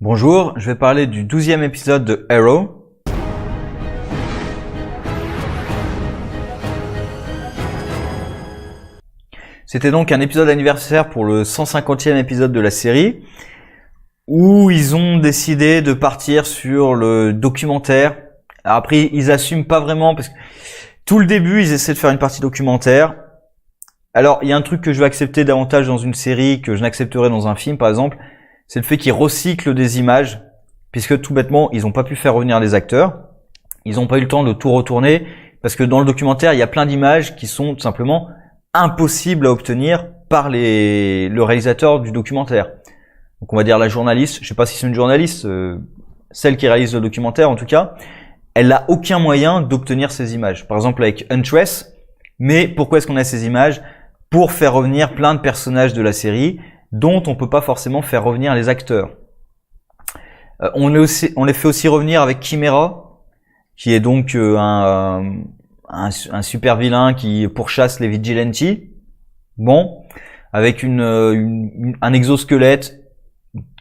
Bonjour, je vais parler du 12e épisode de Arrow. C'était donc un épisode anniversaire pour le 150e épisode de la série, où ils ont décidé de partir sur le documentaire. Alors après, ils assument pas vraiment, parce que tout le début, ils essaient de faire une partie documentaire. Alors, il y a un truc que je vais accepter davantage dans une série, que je n'accepterai dans un film, par exemple, c'est le fait qu'ils recyclent des images, puisque tout bêtement, ils n'ont pas pu faire revenir les acteurs. Ils n'ont pas eu le temps de tout retourner, parce que dans le documentaire, il y a plein d'images qui sont tout simplement impossibles à obtenir par le réalisateur du documentaire. Donc on va dire la journaliste, je sais pas si c'est une journaliste, celle qui réalise le documentaire en tout cas, elle n'a aucun moyen d'obtenir ces images. Par exemple avec Huntress, mais pourquoi est-ce qu'on a ces images? Pour faire revenir plein de personnages de la série, dont on peut pas forcément faire revenir les acteurs. On les fait aussi revenir avec Chimera, qui est donc un super vilain qui pourchasse les vigilantes. Bon, avec un exosquelette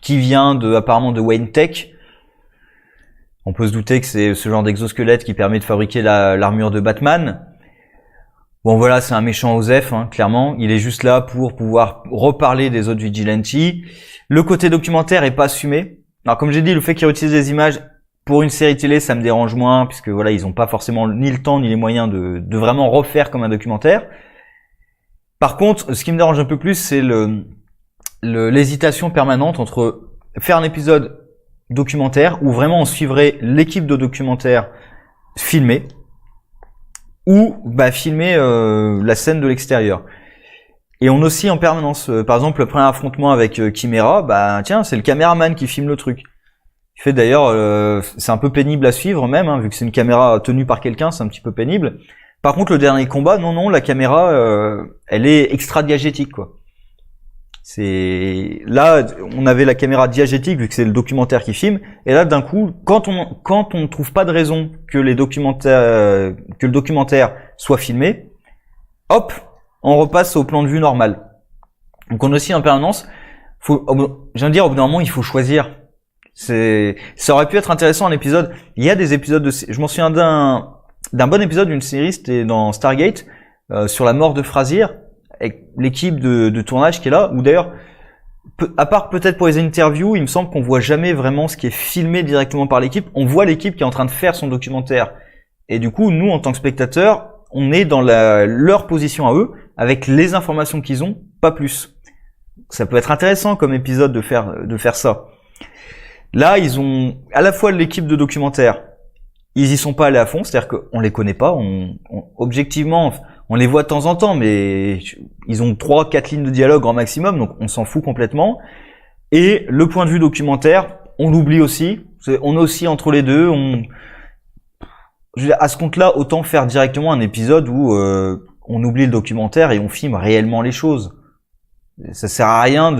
qui vient apparemment de Wayne Tech. On peut se douter que c'est ce genre d'exosquelette qui permet de fabriquer l'armure de Batman. Bon voilà, c'est un méchant Osef, hein, clairement. Il est juste là pour pouvoir reparler des autres vigilantes. Le côté documentaire est pas assumé. Alors comme j'ai dit, le fait qu'ils utilisent des images pour une série télé, ça me dérange moins, puisque voilà, ils ont pas forcément ni le temps ni les moyens de vraiment refaire comme un documentaire. Par contre, ce qui me dérange un peu plus, c'est l'hésitation permanente entre faire un épisode documentaire où vraiment on suivrait l'équipe de documentaire filmée, ou filmer la scène de l'extérieur. Et on oscille en permanence. Par exemple, le premier affrontement avec Chimera, tiens, c'est le caméraman qui filme le truc. Il fait d'ailleurs, c'est un peu pénible à suivre même, hein, vu que c'est une caméra tenue par quelqu'un, c'est un petit peu pénible. Par contre, le dernier combat, non, la caméra, elle est extra-diagétique, quoi. Là, on avait la caméra diagétique vu que c'est le documentaire qui filme, et là d'un coup, quand on ne trouve pas de raison que le documentaire soit filmé, hop, on repasse au plan de vue normal. Donc on oscille en permanence. Je viens de dire, au bout d'un moment, il faut choisir. Ça aurait pu être intéressant un épisode. Il y a des épisodes je m'en souviens d'un bon épisode d'une série, c'était dans Stargate, sur la mort de Frasier, avec l'équipe de tournage qui est là, ou d'ailleurs, à part peut-être pour les interviews, il me semble qu'on voit jamais vraiment ce qui est filmé directement par l'équipe. On voit l'équipe qui est en train de faire son documentaire. Et du coup, nous, en tant que spectateurs, on est dans leur position à eux, avec les informations qu'ils ont, pas plus. Ça peut être intéressant comme épisode de faire ça. Là, ils ont à la fois l'équipe de documentaire, ils y sont pas allés à fond, c'est-à-dire qu'on les connaît pas, objectivement, on les voit de temps en temps, mais ils ont 3-4 lignes de dialogue grand maximum, donc on s'en fout complètement. Et le point de vue documentaire, on l'oublie aussi. On est aussi entre les deux. À ce compte-là, autant faire directement un épisode où on oublie le documentaire et on filme réellement les choses. Ça sert à rien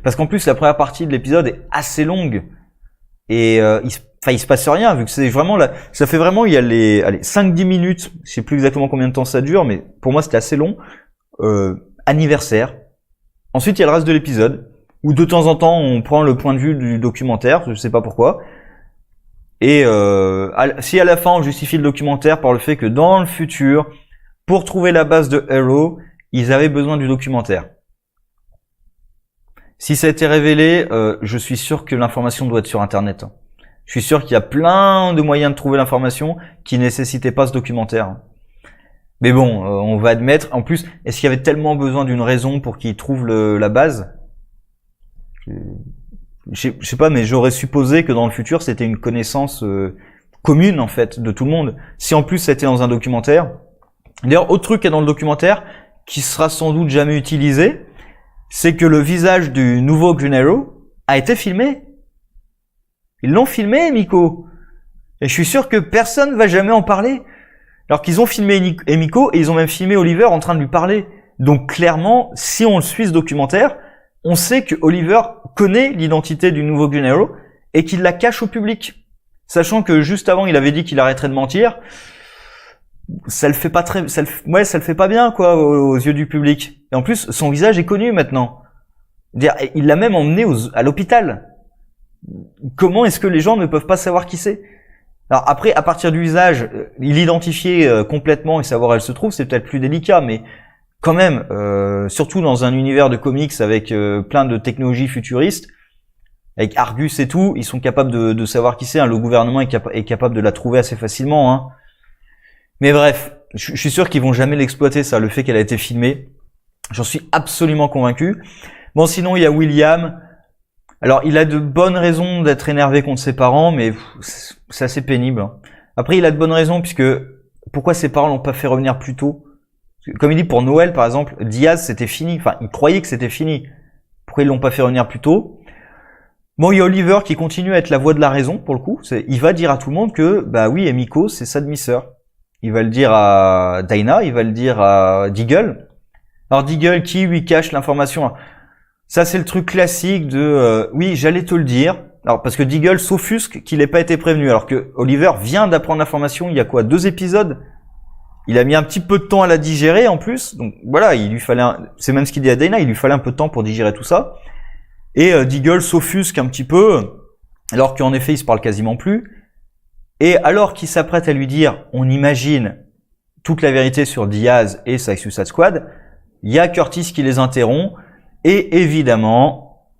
parce qu'en plus la première partie de l'épisode est assez longue et il se passe rien, vu que c'est vraiment ça fait vraiment, il y a les 5-10 minutes, je sais plus exactement combien de temps ça dure, mais pour moi c'était assez long, anniversaire. Ensuite il y a le reste de l'épisode, où de temps en temps on prend le point de vue du documentaire, je sais pas pourquoi, et si à la fin on justifie le documentaire par le fait que dans le futur, pour trouver la base de Arrow, ils avaient besoin du documentaire. Si ça a été révélé, je suis sûr que l'information doit être sur internet. Je suis sûr qu'il y a plein de moyens de trouver l'information qui nécessitaient pas ce documentaire. Mais bon, on va admettre. En plus, est-ce qu'il y avait tellement besoin d'une raison pour qu'ils trouvent la base? Je sais pas, mais j'aurais supposé que dans le futur, c'était une connaissance commune, en fait, de tout le monde. Si en plus, c'était dans un documentaire. D'ailleurs, autre truc qui est dans le documentaire, qui sera sans doute jamais utilisé, c'est que le visage du nouveau Green Arrow a été filmé. Ils l'ont filmé, Emiko. Et je suis sûr que personne va jamais en parler. Alors qu'ils ont filmé Emiko et ils ont même filmé Oliver en train de lui parler. Donc clairement, si on suit ce documentaire, on sait que Oliver connaît l'identité du nouveau Green Arrow et qu'il la cache au public. Sachant que juste avant, il avait dit qu'il arrêterait de mentir. Ça le fait pas ça le fait pas bien, quoi, aux yeux du public. Et en plus, son visage est connu maintenant. Il l'a même emmené à l'hôpital. Comment est-ce que les gens ne peuvent pas savoir qui c'est? Alors après, à partir du visage, l'identifier complètement et savoir où elle se trouve, c'est peut-être plus délicat, mais quand même, surtout dans un univers de comics avec plein de technologies futuristes, avec Argus et tout, ils sont capables de savoir qui c'est. Hein. Le gouvernement est capable de la trouver assez facilement. Hein. Mais bref, je suis sûr qu'ils vont jamais l'exploiter, ça, le fait qu'elle a été filmée. J'en suis absolument convaincu. Bon, sinon, il y a William. Alors, il a de bonnes raisons d'être énervé contre ses parents, mais c'est assez pénible. Hein. Après, il a de bonnes raisons, puisque pourquoi ses parents l'ont pas fait revenir plus tôt? Comme il dit, pour Noël, par exemple, Diaz, c'était fini. Enfin, il croyait que c'était fini. Pourquoi ils l'ont pas fait revenir plus tôt? Bon, il y a Oliver qui continue à être la voix de la raison, pour le coup. Il va dire à tout le monde que, bah oui, Emiko, c'est sa demi-sœur. Il va le dire à Dinah, il va le dire à Deagle. Alors Deagle qui lui cache l'information. Ça, c'est le truc classique de oui, j'allais te le dire. Alors parce que Deagle s'offusque qu'il n'ait pas été prévenu, alors que Oliver vient d'apprendre l'information il y a quoi, 2 épisodes. Il a mis un petit peu de temps à la digérer en plus. Donc voilà, il lui fallait c'est même ce qu'il dit à Dana, il lui fallait un peu de temps pour digérer tout ça. Et Deagle s'offusque un petit peu, alors qu'en effet, il se parle quasiment plus. Et alors qu'il s'apprête à lui dire, on imagine toute la vérité sur Diaz et sa Suicide Squad, il y a Curtis qui les interrompt. Et évidemment,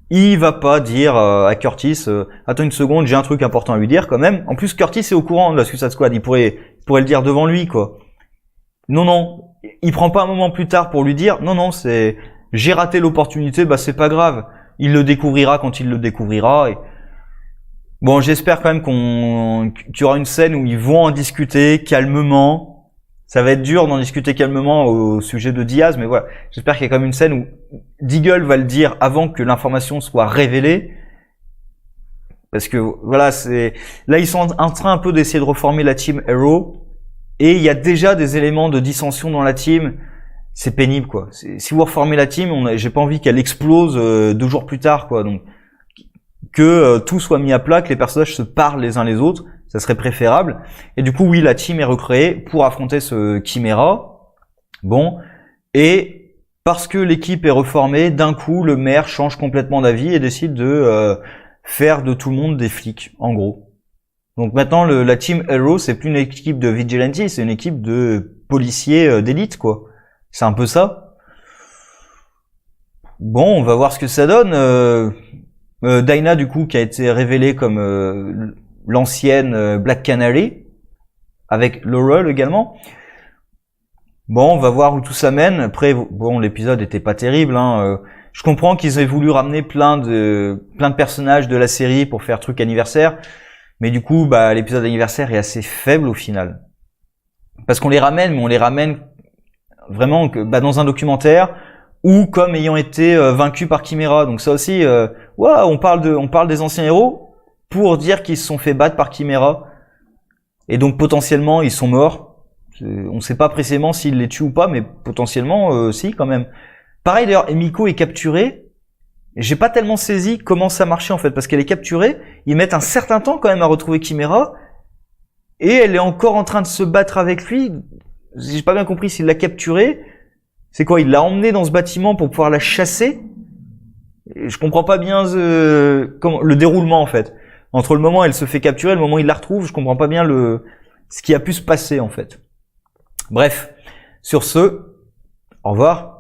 il va pas dire à Curtis, attends une seconde, j'ai un truc important à lui dire quand même. En plus, Curtis est au courant de la Suicide Squad, il pourrait le dire devant lui, quoi. Non, il prend pas un moment plus tard pour lui dire, non, c'est, j'ai raté l'opportunité, bah c'est pas grave. Il le découvrira quand il le découvrira. Et... Bon, j'espère quand même qu'il y aura une scène où ils vont en discuter calmement. Ça va être dur d'en discuter calmement au sujet de Diaz, mais voilà. J'espère qu'il y a quand même une scène où Deagle va le dire avant que l'information soit révélée. Parce que, voilà, là, ils sont en train un peu d'essayer de reformer la team Arrow. Et il y a déjà des éléments de dissension dans la team. C'est pénible, quoi. Si vous reformez la team, j'ai pas envie qu'elle explose 2 jours plus tard, quoi. Donc, que tout soit mis à plat, que les personnages se parlent les uns les autres. Ça serait préférable. Et du coup, oui, la team est recréée pour affronter ce Chimera. Bon. Et parce que l'équipe est reformée, d'un coup, le maire change complètement d'avis et décide de faire de tout le monde des flics, en gros. Donc maintenant, la team Arrow, c'est plus une équipe de vigilantes, c'est une équipe de policiers d'élite, quoi. C'est un peu ça. Bon, on va voir ce que ça donne. Dinah, du coup, qui a été révélée comme... l'ancienne Black Canary, avec Laurel également. Bon, on va voir où tout ça mène. Après, bon, l'épisode était pas terrible. Hein. Je comprends qu'ils aient voulu ramener plein de personnages de la série pour faire truc anniversaire, mais du coup, bah, l'épisode anniversaire est assez faible au final. Parce qu'on les ramène, mais on les ramène vraiment dans un documentaire ou comme ayant été vaincus par Chimera. Donc ça aussi, on parle des anciens héros pour dire qu'ils se sont fait battre par Chimera. Et donc potentiellement, ils sont morts. On ne sait pas précisément s'ils les tuent ou pas, mais potentiellement, si, quand même. Pareil, d'ailleurs, Emiko est capturée. J'ai pas tellement saisi comment ça marchait, en fait, parce qu'elle est capturée. Ils mettent un certain temps, quand même, à retrouver Chimera. Et elle est encore en train de se battre avec lui. J'ai pas bien compris s'il l'a capturée. C'est quoi? Il l'a emmenée dans ce bâtiment pour pouvoir la chasser? Je comprends pas bien le déroulement, en fait. Entre le moment où elle se fait capturer et le moment où il la retrouve, je comprends pas bien ce qui a pu se passer, en fait. Bref. Sur ce, au revoir.